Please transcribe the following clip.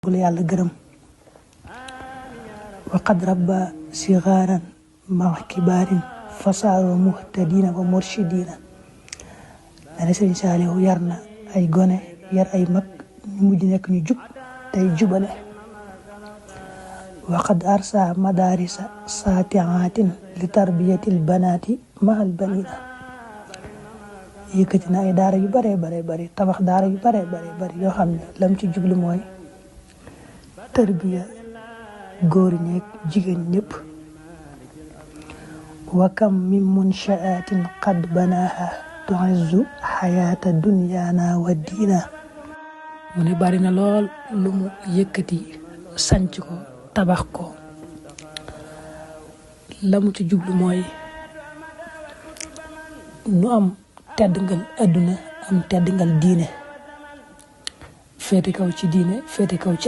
bu la yàlla gërëm wa qad rabba sigaaran ma kibaarin fasaaru muhtadina wa murshidina dana Sëriñ Saaliw yar na ay gone yar ay mag ñu mujj nekk ñu jub tey jubale wa qad arsa madarisa saatiatin li tarbiyatil banaati mahal banina yëkkati na ay daara yu bare tabax daara yu bare yoo xam ne lam ci jublu mooy tarbiya góor ñeeg jigéen ñëpp wa kam min munshaatin qad banaaha tu'izzu xayaata dunyaana wa diina mu ne bari na lool lu mu yëkkati sanc ko tabax ko la mu ci jublu mooy nu am tedd ngal adduna am tedd ngal diine féete kaw ci diine féete kaw ci